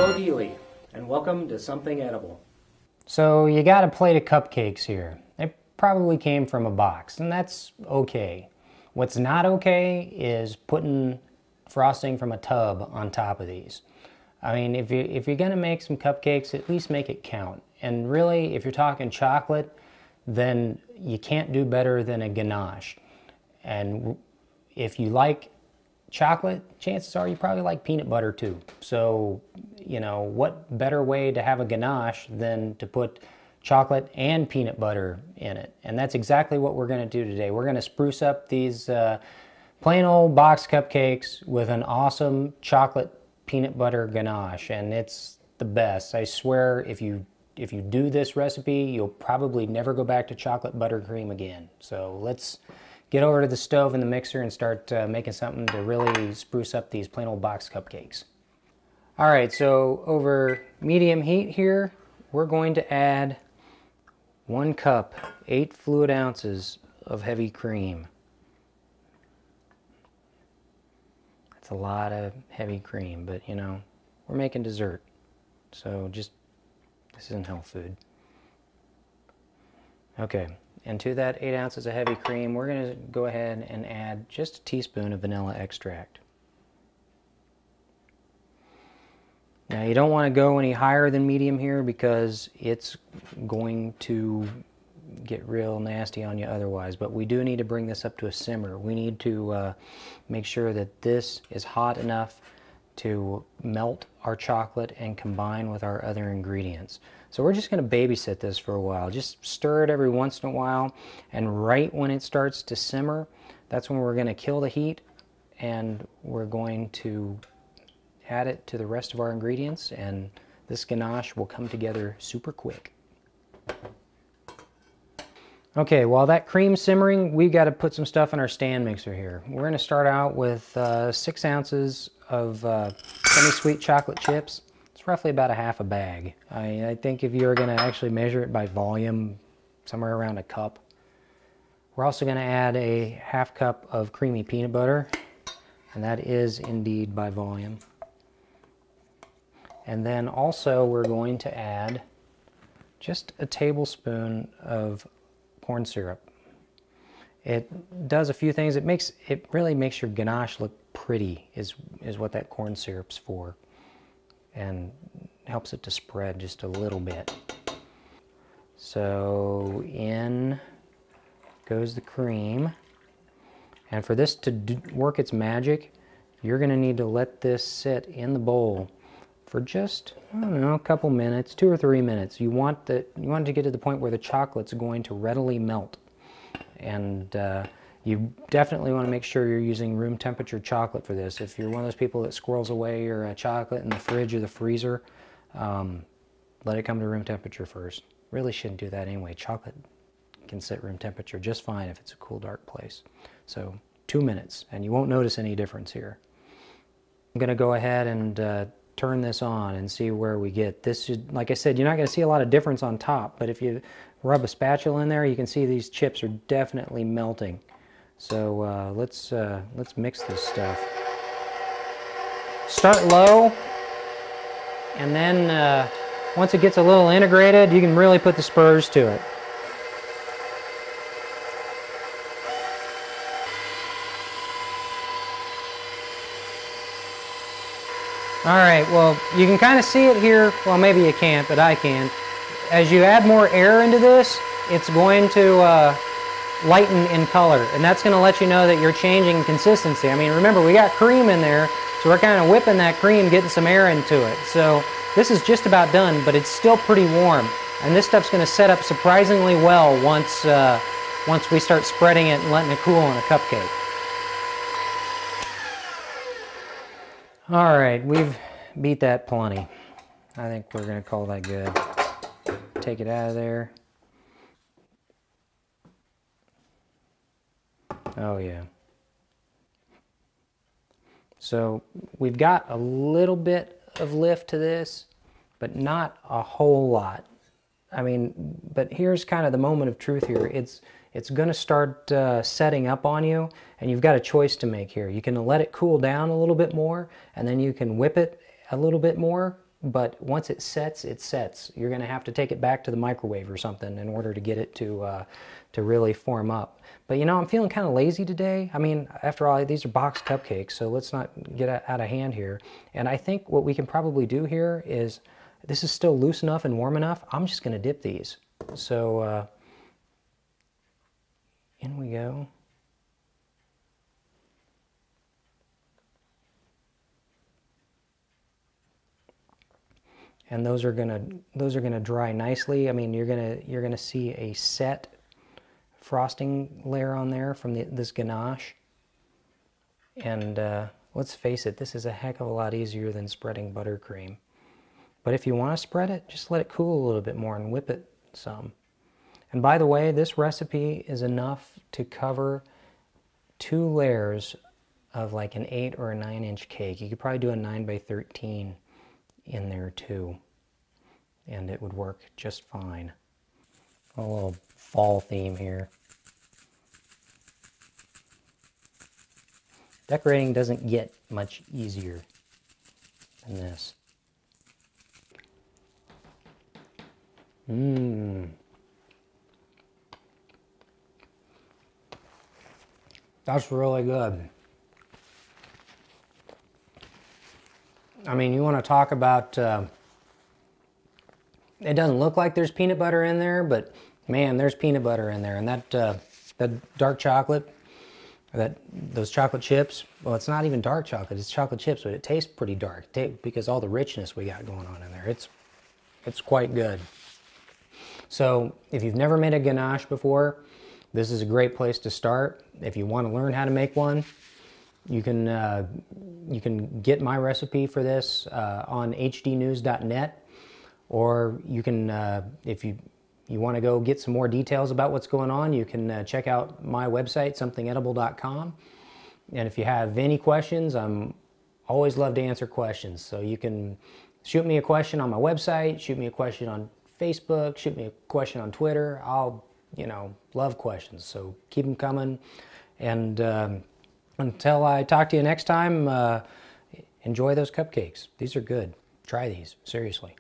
Hello Dealy, and welcome to Something Edible. So you got a plate of cupcakes here. They probably came from a box, and that's okay. What's not okay is putting frosting from a tub on top of these. I mean, if you're gonna make some cupcakes, at least make it count. And really, if you're talking chocolate, then you can't do better than a ganache. And if you like chocolate, chances are you probably like peanut butter too. So, you know, what better way to have a ganache than to put chocolate and peanut butter in it? And that's exactly what we're going to do today. We're going to spruce up these plain old box cupcakes with an awesome chocolate peanut butter ganache, and it's the best. I swear, if you do this recipe, you'll probably never go back to chocolate buttercream again. So let's get over to the stove and the mixer and start making something to really spruce up these plain old box cupcakes. All right, so over medium heat here, we're going to add 1 cup, 8 fluid ounces of heavy cream. That's a lot of heavy cream, but you know, we're making dessert. So this isn't health food. Okay. And to that 8 ounces of heavy cream, we're going to go ahead and add just a teaspoon of vanilla extract. Now you don't want to go any higher than medium here because it's going to get real nasty on you otherwise. But we do need to bring this up to a simmer. We need to make sure that this is hot enough to melt our chocolate and combine with our other ingredients. So we're just going to babysit this for a while. Just stir it every once in a while, and right when it starts to simmer, that's when we're going to kill the heat, and we're going to add it to the rest of our ingredients, and this ganache will come together super quick. Okay, while that cream's simmering, we got to put some stuff in our stand mixer here. We're going to start out with 6 ounces of semi-sweet chocolate chips. It's roughly about a half a bag. I think if you're going to actually measure it by volume, somewhere around a cup. We're also going to add a half cup of creamy peanut butter, and that is indeed by volume. And then also we're going to add just a tablespoon of corn syrup. It does a few things. It really makes your ganache look pretty, is what that corn syrup's for, and helps it to spread just a little bit. So in goes the cream, and for this to work its magic, you're going to need to let this sit in the bowl for just, I don't know, a couple minutes, 2 or 3 minutes. You want it to get to the point where the chocolate's going to readily melt. And you definitely want to make sure you're using room temperature chocolate for this. If you're one of those people that squirrels away your chocolate in the fridge or the freezer, let it come to room temperature first. Really shouldn't do that anyway. Chocolate can sit room temperature just fine if it's a cool, dark place. So 2 minutes, and you won't notice any difference here. I'm going to go ahead and turn this on and see where we get. This should, like I said, you're not going to see a lot of difference on top, but if you rub a spatula in there, you can see these chips are definitely melting. So let's mix this stuff. Start low, and then once it gets a little integrated, you can really put the spurs to it. All right, well, you can kind of see it here. Well, maybe you can't, but I can. As you add more air into this, it's going to lighten in color, and that's going to let you know that you're changing consistency. I mean, remember, we got cream in there, so we're kind of whipping that cream, getting some air into it. So this is just about done, but it's still pretty warm. And this stuff's going to set up surprisingly well once we start spreading it and letting it cool in a cupcake. All right, we've beat that plenty. I think we're going to call that good. Take it out of there. Oh yeah. So we've got a little bit of lift to this, but not a whole lot. I mean, but here's kind of the moment of truth here. It's going to start setting up on you, and you've got a choice to make here. You can let it cool down a little bit more, and then you can whip it a little bit more, but once it sets, it sets. You're going to have to take it back to the microwave or something in order to get it to really form up. But you know, I'm feeling kind of lazy today. I mean, after all, these are boxed cupcakes, so let's not get out of hand here. And I think what we can probably do here is, this is still loose enough and warm enough, I'm just going to dip these. So in we go. And those are gonna dry nicely. I mean, you're gonna see a set frosting layer on there from this ganache. And let's face it, this is a heck of a lot easier than spreading buttercream. But if you want to spread it, just let it cool a little bit more and whip it some. And by the way, this recipe is enough to cover 2 layers of like an 8 or a 9-inch cake. You could probably do a 9 by 13 in there too, and it would work just fine. A little fall theme here. Decorating doesn't get much easier than this. That's really good. I mean, you want to talk about, it doesn't look like there's peanut butter in there, but man, there's peanut butter in there. And that dark chocolate, those chocolate chips, well, it's not even dark chocolate, it's chocolate chips, but it tastes pretty dark because all the richness we got going on in there. It's quite good. So if you've never made a ganache before, this is a great place to start. If you want to learn how to make one, you can get my recipe for this on hdnews.net, or you can, if you want to go get some more details about what's going on, you can check out my website, somethingedible.com. And if you have any questions, I'm always love to answer questions. So you can shoot me a question on my website, shoot me a question on Facebook, shoot me a question on Twitter. I'll, love questions. So keep them coming. And until I talk to you next time, enjoy those cupcakes. These are good. Try these, seriously.